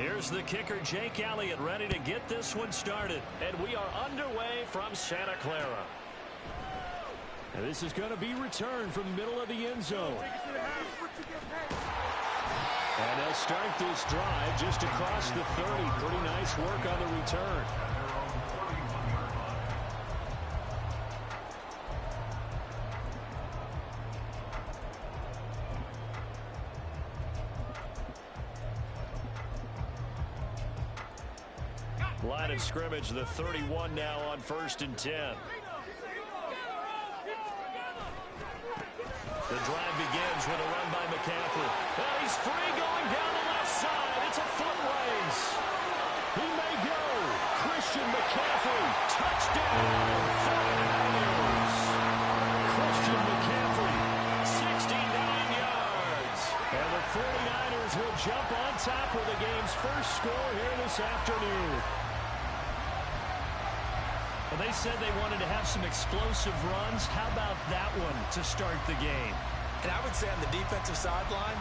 Here's the kicker, Jake Elliott, ready to get this one started. And we are underway from Santa Clara. And this is going to be returned from the middle of the end zone. And they'll start this drive just across the 30. Pretty nice work on the return. Line of scrimmage, the 31 now on 1st and 10. The drive begins with a run by McCaffrey. And he's free going down the left side. It's a foot race. He may go. Christian McCaffrey. Touchdown. 49ers. Christian McCaffrey. 69 yards. And the 49ers will jump on top with the game's first score here this afternoon. Well, they said they wanted to have some explosive runs. How about that one to start the game? And I would say on the defensive sideline,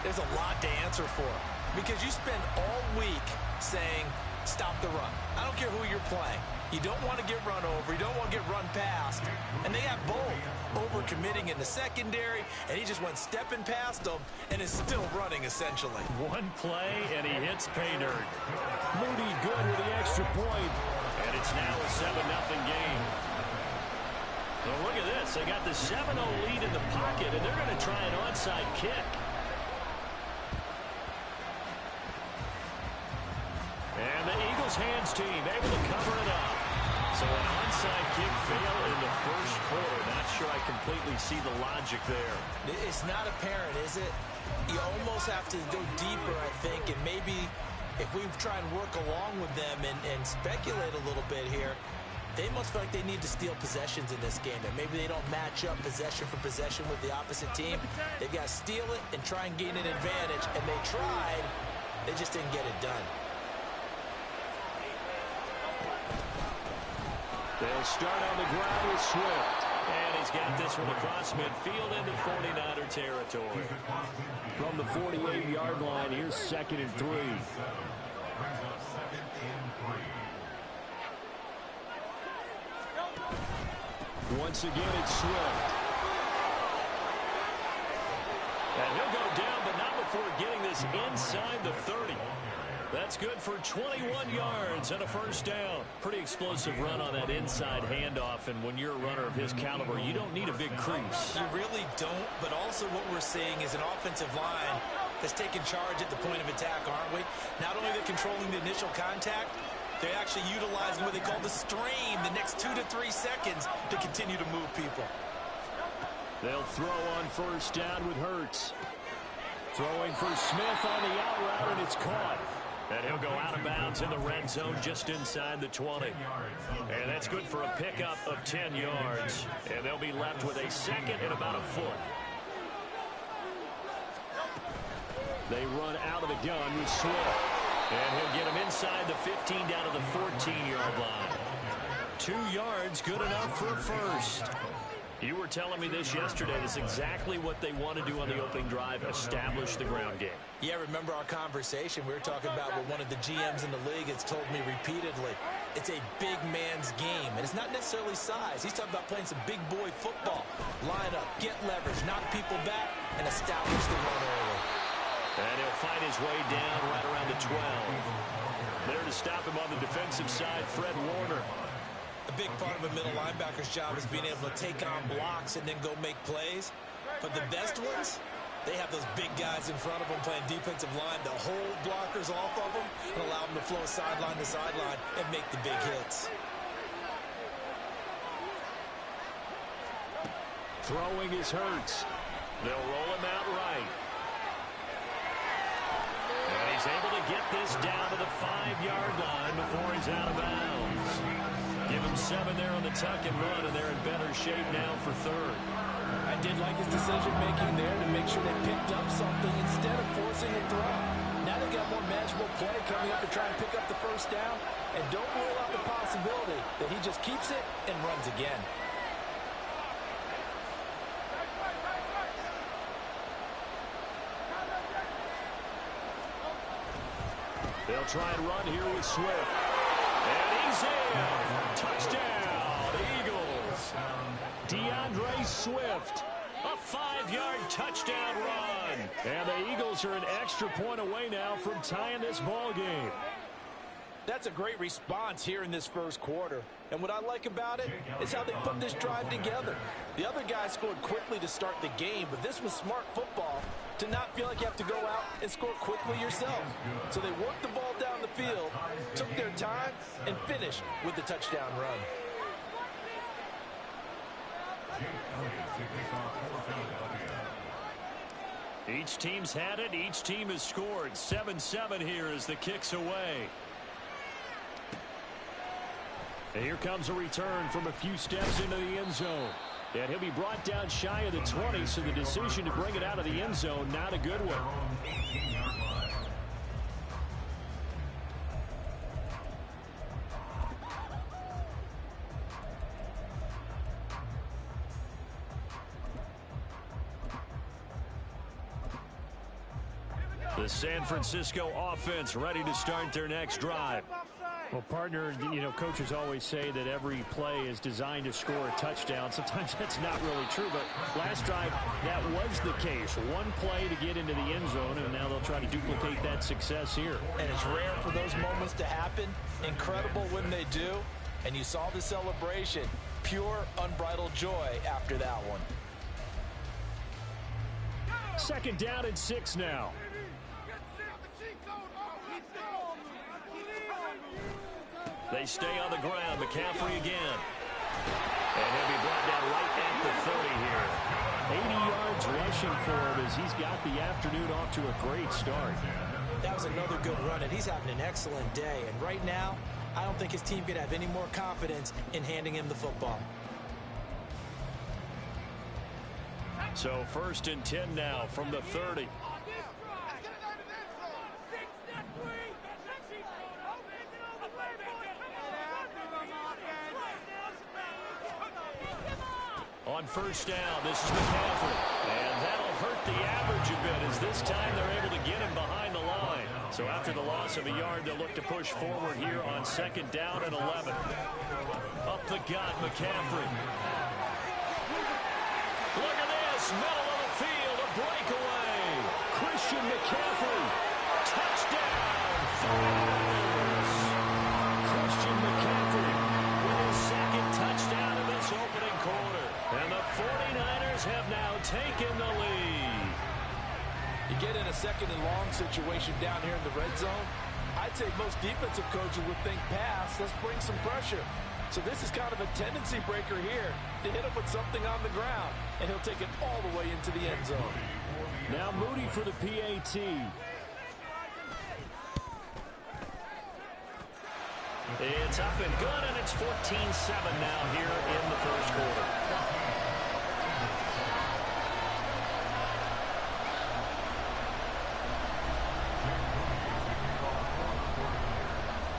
there's a lot to answer for. Because you spend all week saying, stop the run. I don't care who you're playing. You don't want to get run over. You don't want to get run past. And they have both. Over-committing in the secondary, and he just went stepping past them and is still running, essentially. One play, and he hits pay dirt. Moody good with the extra point. And it's now a 7-0 game. Well, look at this. They got the 7-0 lead in the pocket, and they're going to try an onside kick. And the Eagles hands team able to cover it up. So an onside kick fail in the first quarter. Not sure I completely see the logic there. It's not apparent, is it? You almost have to go deeper, I think, and maybe if we try and work along with them and speculate a little bit here, they must feel like they need to steal possessions in this game. And maybe they don't match up possession for possession with the opposite team. They've got to steal it and try and gain an advantage. And they tried. They just didn't get it done. They'll start on the ground with Swift. And he's got this one across midfield into 49er territory. From the 48-yard line, here's 2nd and 3. Once again, it's Swift. And he'll go down, but not before getting this inside the 30. That's good for 21 yards and a first down. Pretty explosive run on that inside handoff, and when you're a runner of his caliber, you don't need a big crease. You really don't, but also what we're seeing is an offensive line that's taking charge at the point of attack, aren't we? Not only they're controlling the initial contact, they're actually utilizing what they call the strain, the next 2 to 3 seconds to continue to move people. They'll throw on first down with Hurts. Throwing for Smith on the out route, and it's caught. And he'll go out of bounds in the red zone just inside the 20. And that's good for a pickup of 10 yards. And they'll be left with a second and about a foot. They run out of the gun with Swift. And he'll get him inside the 15 down to the 14-yard line. 2 yards, good enough for a first. You were telling me this yesterday. That's exactly what they want to do on the opening drive, establish the ground game. Yeah, remember our conversation? We were talking about what one of the GMs in the league has told me repeatedly. It's a big man's game, and it's not necessarily size. He's talking about playing some big boy football. Line up, get leverage, knock people back, and establish the run early. And he'll fight his way down right around the 12. There to stop him on the defensive side, Fred Warner. A big part of a middle linebacker's job is being able to take on blocks and then go make plays. But the best ones, they have those big guys in front of them playing defensive line to hold blockers off of them and allow them to flow sideline to sideline and make the big hits. Throwing is Hurts. They'll roll him out right. And he's able to get this down to the 5-yard line before he's out of bounds. Give him 7 there on the tuck and run, and they're in better shape now for third. I did like his decision-making there to make sure they picked up something instead of forcing a throw. Now they've got more manageable play coming up to try and pick up the first down, and don't rule out the possibility that he just keeps it and runs again. They'll try and run here with Swift. And he's in. Touchdown, Eagles. DeAndre Swift. A 5-yard touchdown run. And the Eagles are an extra point away now from tying this ball game. That's a great response here in this first quarter. And what I like about it is how they put this drive together. The other guys scored quickly to start the game, but this was smart football to not feel like you have to go out and score quickly yourself. So they worked the ball down the field, took their time, and finished with the touchdown run. Each team's had it. Each team has scored. 7-7 here as the kick's away. And here comes a return from a few steps into the end zone. And he'll be brought down shy of the 20, so the decision to bring it out of the end zone, not a good one. The San Francisco offense ready to start their next drive. Well, partner, coaches always say that every play is designed to score a touchdown. Sometimes that's not really true, but last drive, that was the case. One play to get into the end zone, and now they'll try to duplicate that success here. And it's rare for those moments to happen. Incredible when they do. And you saw the celebration. Pure, unbridled joy after that one. 2nd down and 6 now. They stay on the ground. McCaffrey again. And he'll be brought down right at the 30 here. 80 yards rushing for him as he's got the afternoon off to a great start. That was another good run, and he's having an excellent day. And right now, I don't think his team could have any more confidence in handing him the football. So 1st and 10 now from the 30. On 1st down, this is McCaffrey. And that'll hurt the average a bit as this time they're able to get him behind the line. So after the loss of a yard, they'll look to push forward here on 2nd down and 11. Up the gut, McCaffrey. Look at this, middle of the field, a breakaway. Christian McCaffrey, touchdown. Christian McCaffrey with his 2nd touchdown in this opening quarter. And the 49ers have now taken the lead. You get in a 2nd and long situation down here in the red zone, I'd say most defensive coaches would think pass, let's bring some pressure. So this is kind of a tendency breaker here to hit him with something on the ground, and he'll take it all the way into the end zone. Now Moody for the PAT. It's up and good, and it's 14-7 now here in the first quarter.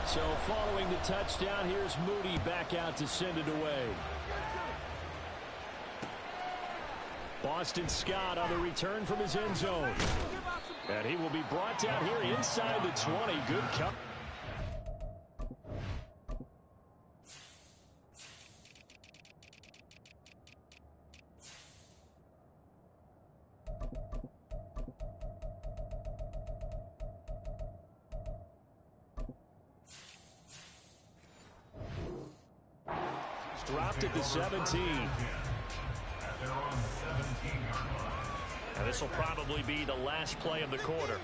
So following the touchdown, here's Moody back out to send it away. Boston Scott on the return from his end zone. And he will be brought down here inside the 20. Good cut. Dropped at the 17. And this will probably be the last play of the quarter.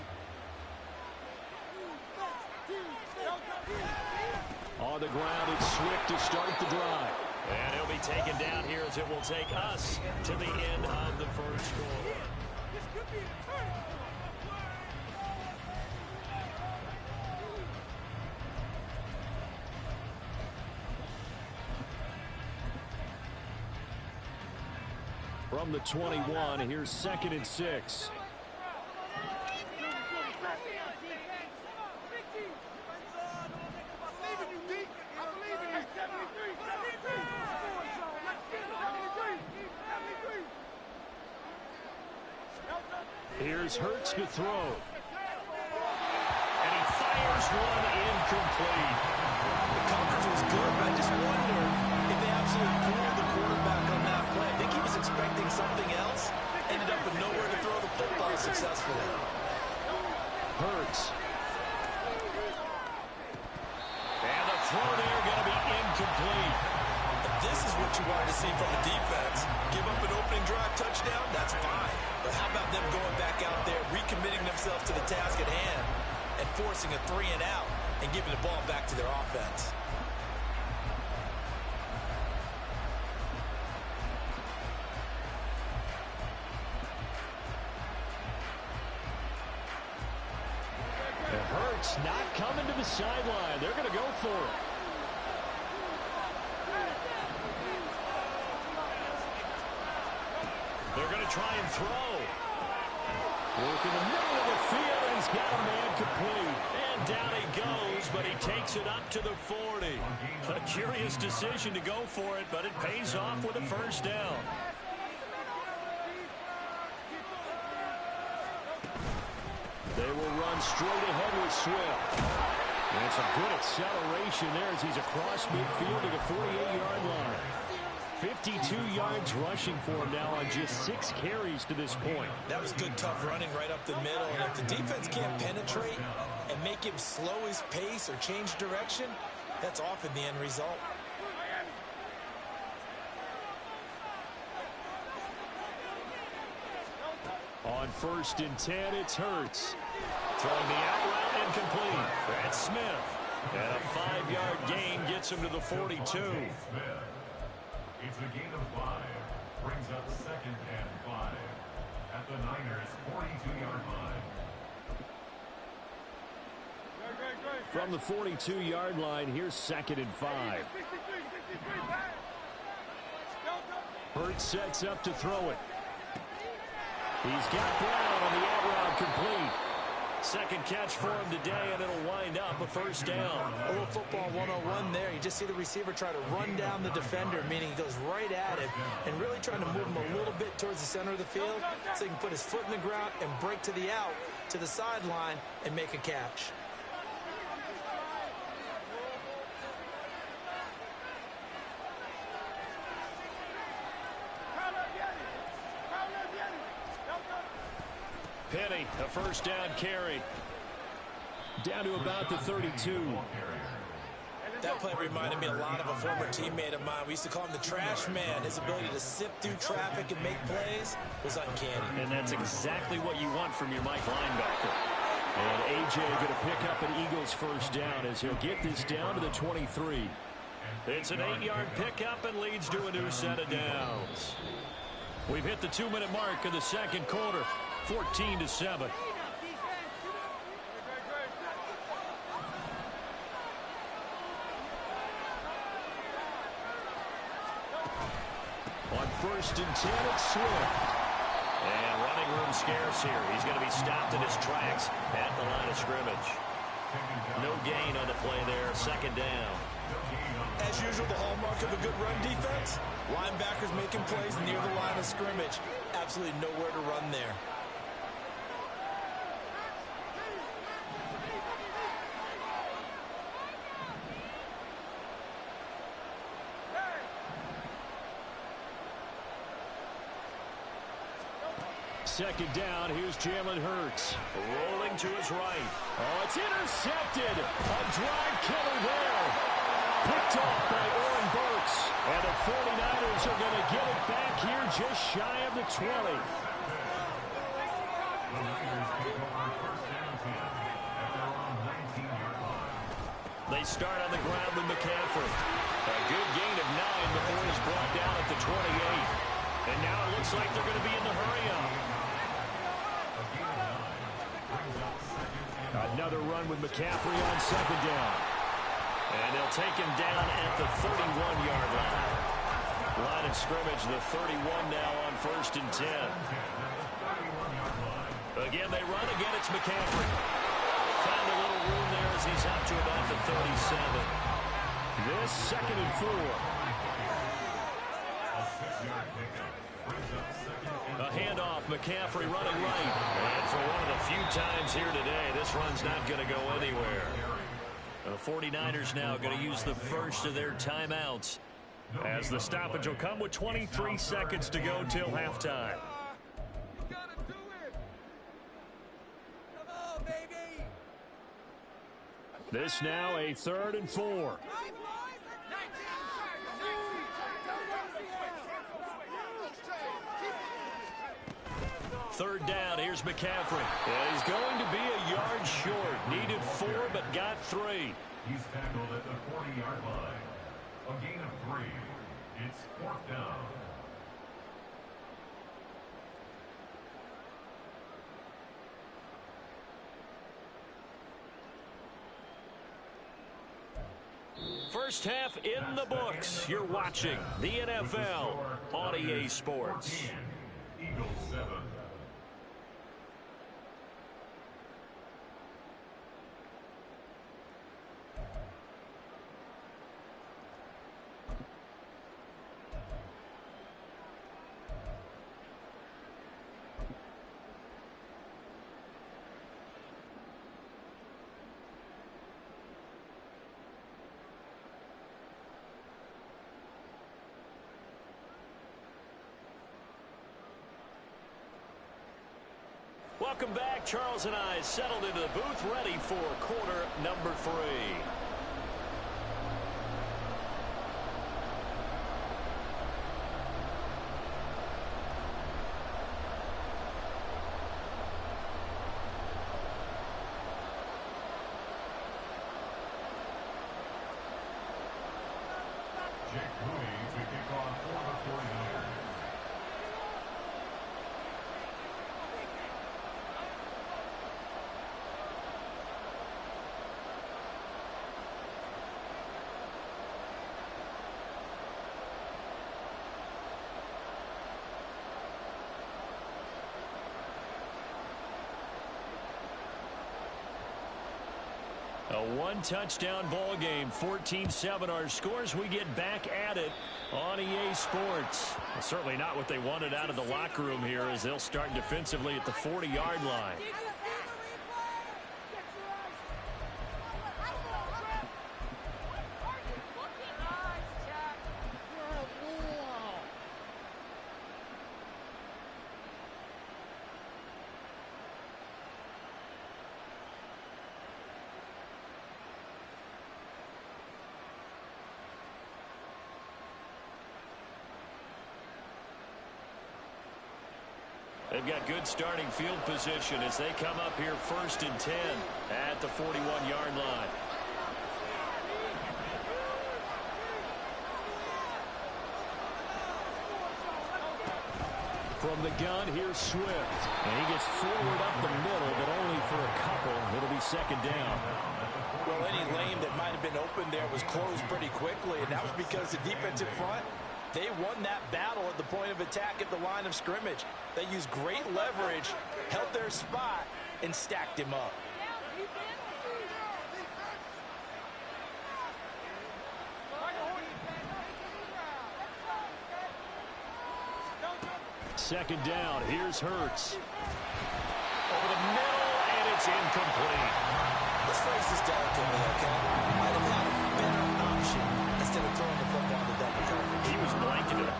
On the ground, it's Swift to start the drive. And he'll be taken down here as it will take us to the end of the first quarter. From the 21, here's 2nd and 6. Here's Hurts to throw. And he fires First one incomplete. The coverage was good, but I just wonder if they absolutely fooled the quarterback on that play. I think he was expecting something else. Ended up with nowhere to throw the football successfully. Hurts. And the throw there going to be incomplete. This is what you wanted to see from the defense. Give up an opening drive touchdown, that's fine. But how about them going back out there, recommitting themselves to the task at hand, and forcing a 3 and out, and giving the ball back to their offense. It hurts, not coming to the sideline. They're going to go for it. They're going to try and throw. Work in the middle of the field, and he's got a man complete. And down he goes, but he takes it up to the 40. A curious decision to go for it, but it pays off with a first down. They will run straight ahead with Swift. And some good acceleration there as he's across midfield to the 48-yard line. 52 yards rushing for him now on just 6 carries to this point. That was good, tough running right up the middle. And if the defense can't penetrate and make him slow his pace or change direction, that's often the end result. On 1st and 10, it's Hurts. Throwing the out route incomplete. That's Smith. And a 5-yard gain gets him to the 42. It's a gain of 5. Brings up 2nd and 5. At the Niners' 42-yard line. From the 42-yard line, here's 2nd and 5. Hurts sets up to throw it. He's got Brown on the out route complete. Second catch for him today, and it'll wind up a first down. A little football 101 there. You just see the receiver try to run down the defender, meaning he goes right at him and really trying to move him a little bit towards the center of the field so he can put his foot in the ground and break to the out, to the sideline, and make a catch. Penny, a first down carry. Down to about the 32. That play reminded me a lot of a former teammate of mine. We used to call him the trash man. His ability to sift through traffic and make plays was uncanny. And that's exactly what you want from your Mike linebacker. And A.J. going to pick up an Eagles first down as he'll get this down to the 23. It's an 8-yard pickup and leads to a new set of downs. We've hit the 2-minute mark of the second quarter. 14-7. On 1st and 10, it's Swift. And running room scarce here. He's going to be stopped in his tracks at the line of scrimmage. No gain on the play there. 2nd down. As usual, the hallmark of a good run defense. Linebackers making plays near the line of scrimmage. Absolutely nowhere to run there. Second down, here's Jalen Hurts. Rolling to his right. Oh, it's intercepted. A drive killer there. Picked off by Oren Burks. And the 49ers are going to get it back here just shy of the 20. They start on the ground with McCaffrey. A good gain of 9 before he's brought down at the 28. And now it looks like they're going to be in the hurry-up. Another run with McCaffrey on 2nd down. And they'll take him down at the 31-yard line. Line of scrimmage, the 31 now on 1st and 10. Again, they run. Again, it's McCaffrey. Found a little room there as he's out to about the 37. This 2nd and 4. A 6-yard pickup. Brings up second and A handoff, McCaffrey running right. And for one of the few times here today, this run's not going to go anywhere. The 49ers now going to use the first of their timeouts, as the stoppage will come with 23 seconds to go till halftime. This now a 3rd and 4. Third down, here's McCaffrey. And he's going to be a yard short. Needed 4, but got 3. he's tackled at the 40-yard line. A gain of 3. It's 4th down. First half in the books. You're watching the NFL on EA Sports. Eagles 7. Welcome back. Charles and I settled into the booth, ready for quarter number 3. Jake Moody to kick off for the 49ers. A one-touchdown ball game, 14-7 our scores. We get back at it on EA Sports. Well, certainly not what they wanted out of the locker room here, as they'll start defensively at the 40-yard line. They've got good starting field position as they come up here 1st and 10 at the 41-yard line. From the gun, here's Swift. And he gets forward up the middle, but only for a couple. It'll be 2nd down. Well, any lane that might have been open there was closed pretty quickly, and that was because the defensive front, they won that battle at the point of attack at the line of scrimmage. They used great leverage, held their spot, and stacked him up. Second down, here's Hurts. Over the middle, and it's incomplete. Let's phrase this delicately, okay? Might have had a better option instead of throwing the football to double coverage. He was blanketed.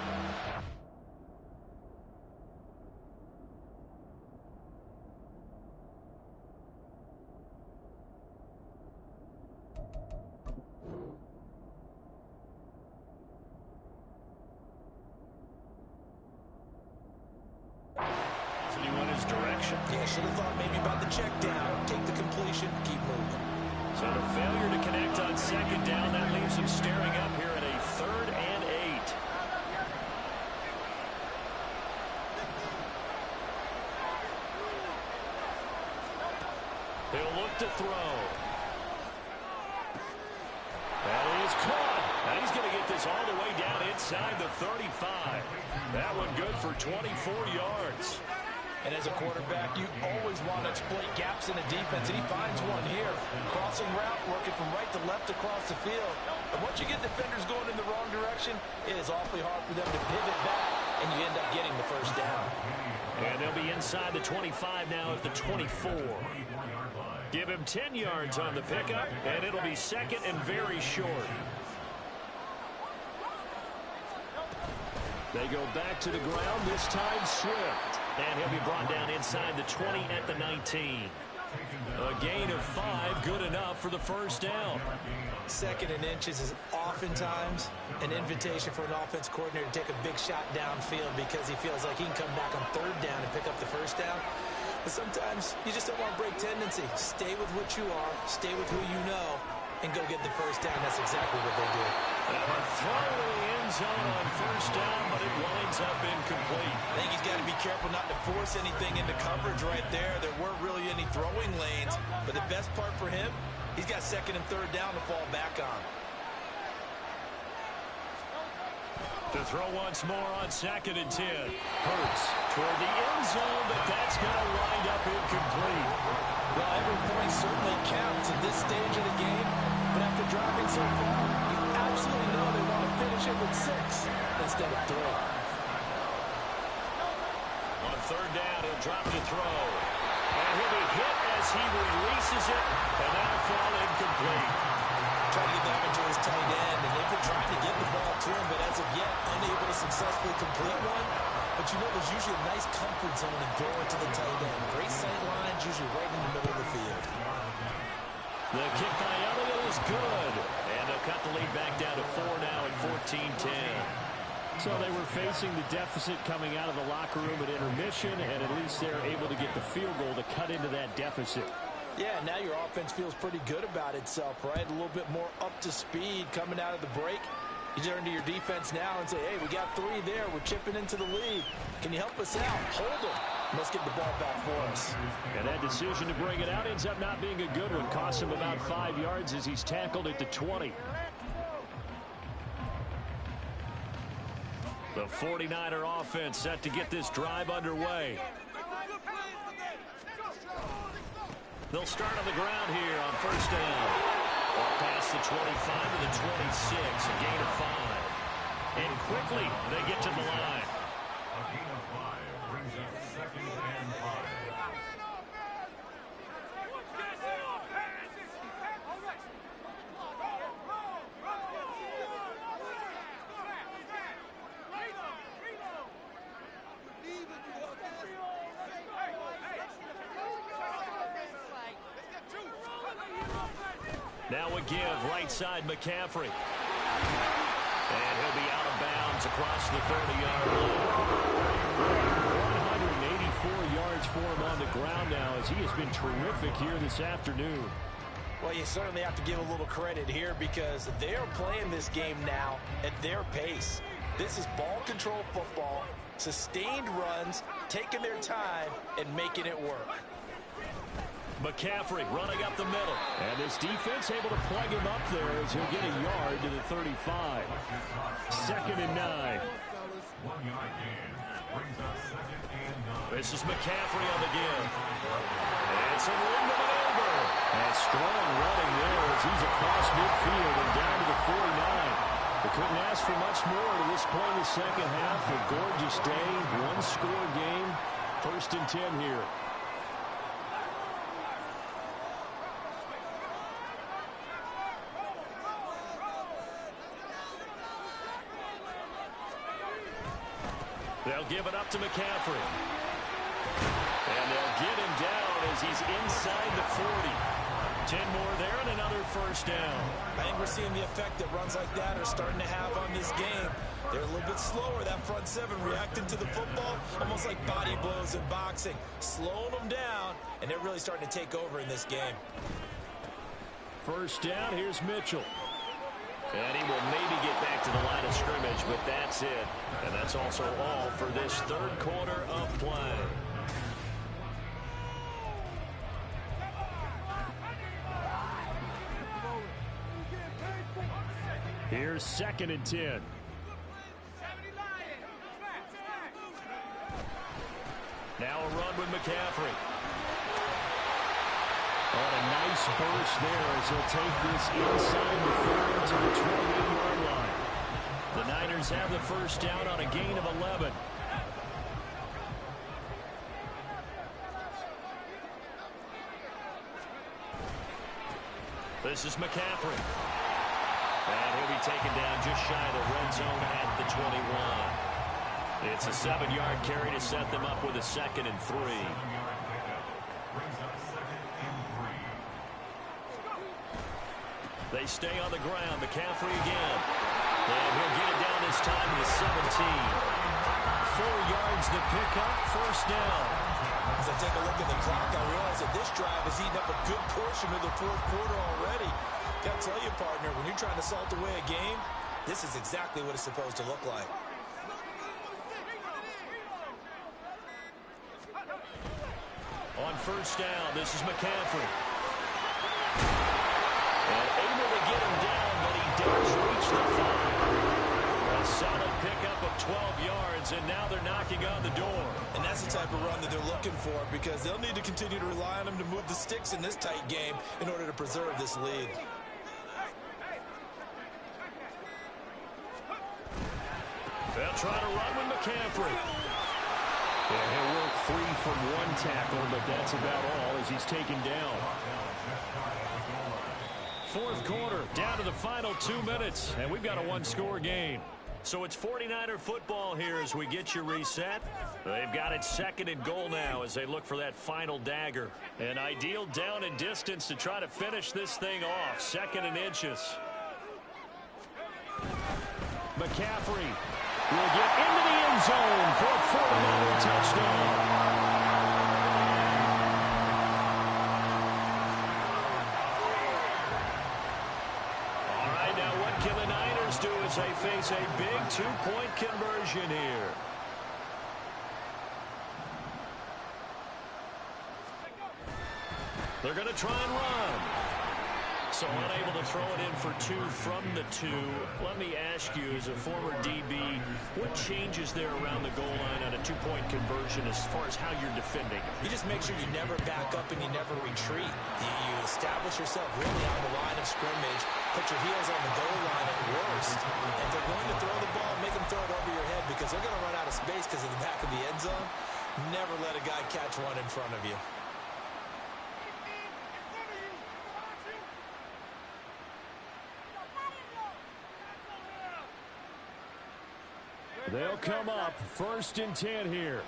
Yeah, should have thought maybe about the check down, take the completion, keep moving. So the failure to connect on 2nd down, that leaves him staring up here at a 3rd and 8. He'll look to throw. That is caught. Now he's going to get this all the way down inside the 35. That one good for 24 yards. And as a quarterback, you always want to exploit gaps in the defense, and he finds one here. Crossing route, working from right to left across the field. And once you get defenders going in the wrong direction, direction, it is awfully hard for them to pivot back, and you end up getting the first down. And they'll be inside the 25 now at the 24. Give him 10 yards on the pickup, and it'll be second and very short. They go back to the ground, this time Swift. And he'll be brought down inside the 20 at the 19. A gain of 5, good enough for the first down. Second and inches is oftentimes an invitation for an offense coordinator to take a big shot downfield because he feels like he can come back on third down and pick up the first down. But sometimes you just don't want to break tendency. Stay with what you are, stay with who you know, and go get the first down. That's exactly what they do. And a throw to the end zone on first down, but it winds up incomplete. I think he's got to be careful not to force anything into coverage right there. There weren't really any throwing lanes, but the best part for him, he's got second and third down to fall back on. To throw once more on second and 10. Hurts toward the end zone, but that's going to wind up incomplete. Well, every point certainly counts at this stage of the game, but after driving so far, you absolutely know they want to finish it with 6 instead of 3. On third down, he'll drop to throw. And he'll be hit as he releases it, and that'll fall incomplete. Trying to get that into his tight end, and they've been trying to get the ball to him, but as of yet, unable to successfully complete one. But you know there's usually a nice comfort zone in throwing to the tight end. Great sight lines, usually right in the middle of the field. The kick by Elliott is good. And they'll cut the lead back down to 4 now at 14-10. So they were facing the deficit coming out of the locker room at intermission, and at least they're able to get the field goal to cut into that deficit. Yeah, now your offense feels pretty good about itself, right? A little bit more up to speed coming out of the break. You turn to your defense now and say, hey, we got 3 there. We're chipping into the lead. Can you help us out? Hold them. Let's get the ball back for us. And that decision to bring it out ends up not being a good one. Costs him about 5 yards as he's tackled at the 20. The 49er offense set to get this drive underway. They'll start on the ground here on first down. Walk past the 25 to the 26, a gain of 5. And quickly, they get to the line. A gain of 5 brings up second and 5. Now a give, right side McCaffrey. And he'll be out of bounds across the 30-yard line. 184 yards for him on the ground now as he has been terrific here this afternoon. Well, you certainly have to give a little credit here because they're playing this game now at their pace. This is ball control football, sustained runs, taking their time, and making it work. McCaffrey running up the middle. And this defense able to plug him up there as he'll get a yard to the 35. Second and 9. 1 yard gain brings up second and 9. This is McCaffrey on the give. And some room to maneuver. And strong running there as he's across midfield and down to the 49. They couldn't ask for much more to this play in the second half. A gorgeous day, one-score game. First and 10 here. They'll give it up to McCaffrey. And they'll get him down as he's inside the 40. 10 more there and another first down. I think we're seeing the effect that runs like that are starting to have on this game. They're a little bit slower, that front 7 reacting to the football, almost like body blows in boxing. Slowing them down, and they're really starting to take over in this game. First down, here's Mitchell. And he will maybe get back to the line of scrimmage, but that's it. And that's also all for this third quarter of play. Here's second and 10. Now a run with McCaffrey. On a nice burst there as he'll take this inside the 40 to the 28-yard line. The Niners have the first down on a gain of 11. This is McCaffrey. And he'll be taken down just shy of the red zone at the 21. It's a 7-yard carry to set them up with a 2nd and 3. They stay on the ground. McCaffrey again. And he'll get it down this time to the 17. 4 yards the pickup, first down. As I take a look at the clock, I realize that this drive has eaten up a good portion of the fourth quarter already. Got to tell you, partner, when you're trying to salt away a game, this is exactly what it's supposed to look like. On first down, this is McCaffrey. And able to get him down, but he does reach the 5. A solid pickup of 12 yards, and now they're knocking on the door. And that's the type of run that they're looking for, because they'll need to continue to rely on him to move the sticks in this tight game in order to preserve this lead. They'll try to run with McCaffrey. And he'll work 3 from 1 tackle, but that's about all as he's taken down. Fourth quarter, down to the final 2 minutes, and we've got a 1-score game. So it's 49er football here as we get you reset. They've got it 2nd and goal now as they look for that final dagger. An ideal down and distance to try to finish this thing off. 2nd and inches. McCaffrey will get into the end zone for a 49er touchdown. They face a big 2-point conversion here. They're going to try and run. So unable to throw it in for 2 from the 2. Let me ask you, as a former DB, what changes there around the goal line on a 2-point conversion as far as how you're defending? You just make sure you never back up and you never retreat. You establish yourself really on the line of scrimmage, put your heels on the goal line at worst, and they're going to throw the ball, make them throw it over your head because they're going to run out of space because of the back of the end zone. Never let a guy catch one in front of you. They'll come up 1st and 10 here.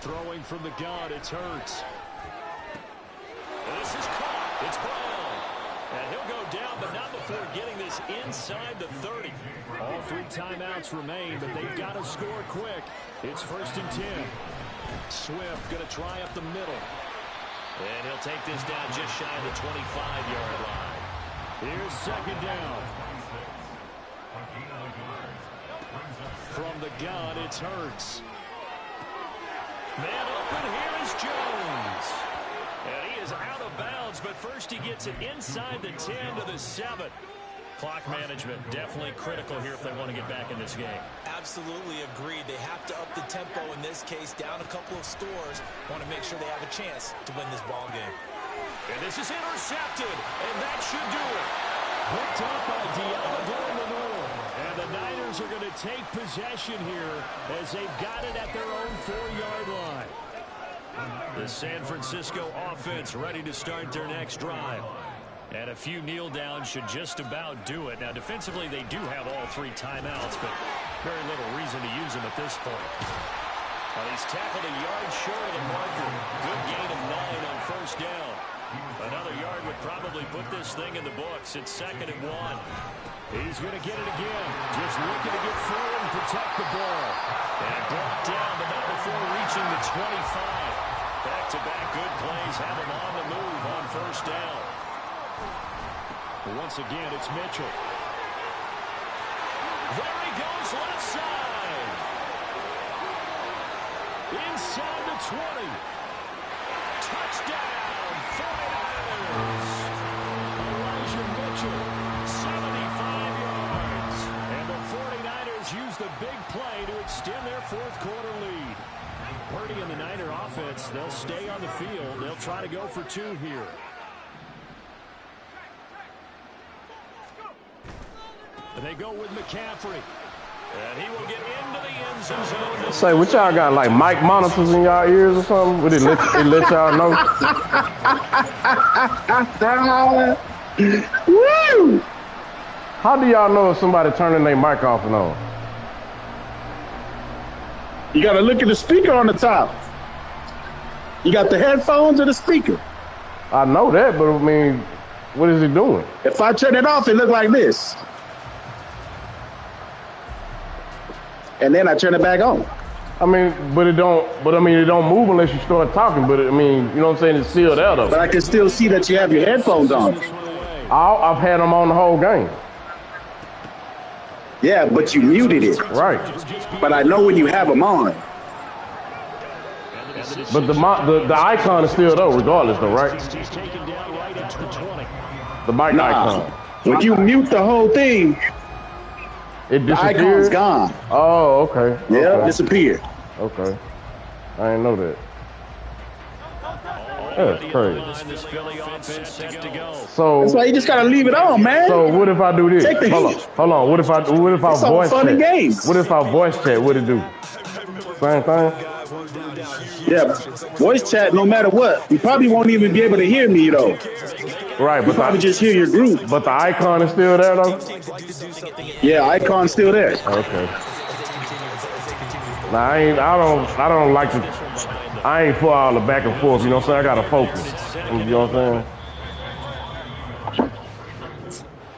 Throwing from the gun, it's Hurts. This is caught. It's Brown. And he'll go down, but not before getting this inside the 30. All 3 timeouts remain, but they've got to score quick. It's 1st and 10. Swift going to try up the middle. And he'll take this down just shy of the 25-yard line. Here's 2nd down. From the gun, it's Hurts. Man open, here is Jones. And he is out of bounds, but first he gets it inside the 10 to the 7. Clock management definitely critical here if they want to get back in this game. Absolutely agreed. They have to up the tempo in this case, down a couple of scores. Want to make sure they have a chance to win this ball game. And this is intercepted, and that should do it. Picked up by Deontay Lenore. And the Niners are going to take possession here as they've got it at their own 4-yard line. The San Francisco offense ready to start their next drive. And a few kneel downs should just about do it. Now, defensively, they do have all 3 timeouts, but very little reason to use them at this point. Well, he's tackled a yard short of the marker. Good gain of 9 on first down. Another yard would probably put this thing in the books. It's 2nd and 1. He's going to get it again. Just looking to get forward and protect the ball. And brought down, but not before reaching the 25. Back-to-back good plays have him on the move on first down. Once again, it's Mitchell. There he goes, left side. Inside the 20. Touchdown, 49ers. Elijah Mitchell, 75 yards. And the 49ers use the big play to extend their fourth quarter lead. Purdy and the Niner offense, they'll stay on the field. They'll try to go for 2 here. And they go with McCaffrey. And he will get into the end zone. Say, what y'all got, like mic monitors in y'all ears or something? Would it let y'all know? Woo! How do y'all know if somebody turning their mic off and on? You got to look at the speaker on the top. You got the headphones or the speaker. I know that, but I mean, what is he doing? If I turn it off, it look like this. And then I turn it back on. I mean, it don't move unless you start talking. But I mean, you know what I'm saying? It's still there though. But I can still see that you have your headphones on. I've had them on the whole game. Yeah, but you muted it. Right. But I know when you have them on. But the icon is still there regardless though, right? The mic icon. When you mute the whole thing, it disappeared? The icon's gone. Oh, okay. Yeah, okay. Disappeared. Okay. I didn't know that. That's crazy. So that's why you just gotta leave it on, man. So what if I do this? Hold on. What if I voice chat? Games. What if I voice chat? What it do? Same thing? Yeah, voice chat. No matter what, you probably won't even be able to hear me though. Right, but probably just hear your group. But the icon is still there though. Yeah, icon's still there. Okay. Now I don't like to. I ain't for all the back and forth. You know what I'm saying? I gotta focus. You know what I'm saying?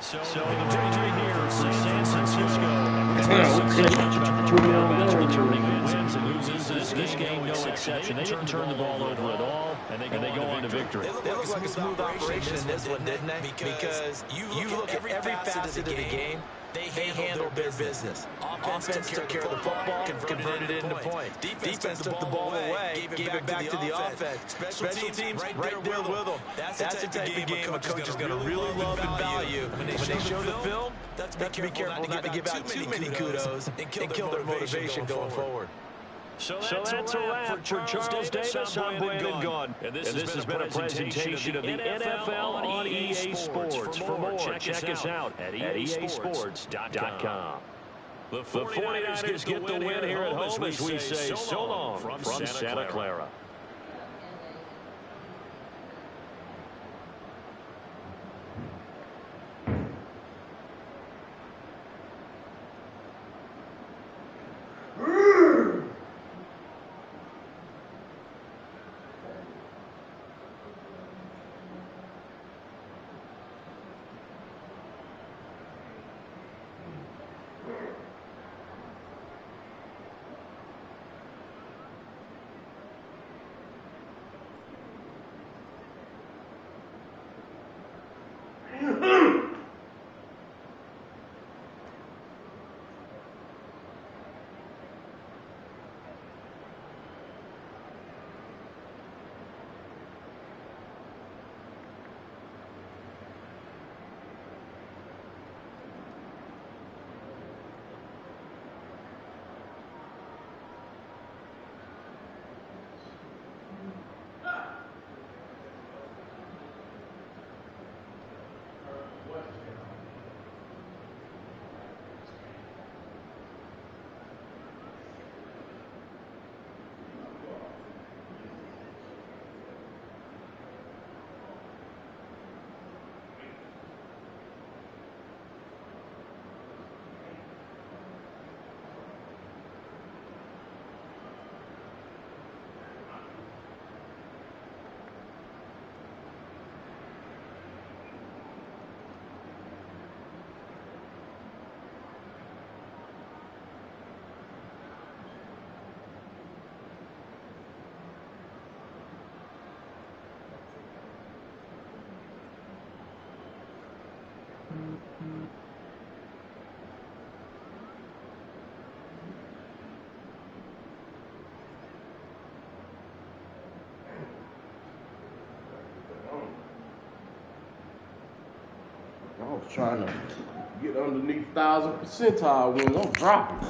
So the victory here for San Francisco. Wins and loses this game, no exception. They didn't turn the ball over at all, and they go on to victory. They look like a smooth operation in this one, didn't they? Because you look at every facet of the game, they handled their business. Offense took care of the football, converted it into points. Defense took the ball away, gave it back to the offense. Special teams right there with them. That's the type of game a coach is going to really love and value. When they show the film, that's be careful not to give out too many kudos and kill their motivation going forward. So that's a wrap for Charles Davis. I'm Brandon Gaudin. And this has been a presentation of the NFL on EA Sports. For more, check us out at easports.com. The 49ers get the win here at home as we say so long from Santa Clara. I was trying to get underneath 1,000 percentile wins. I'm dropping.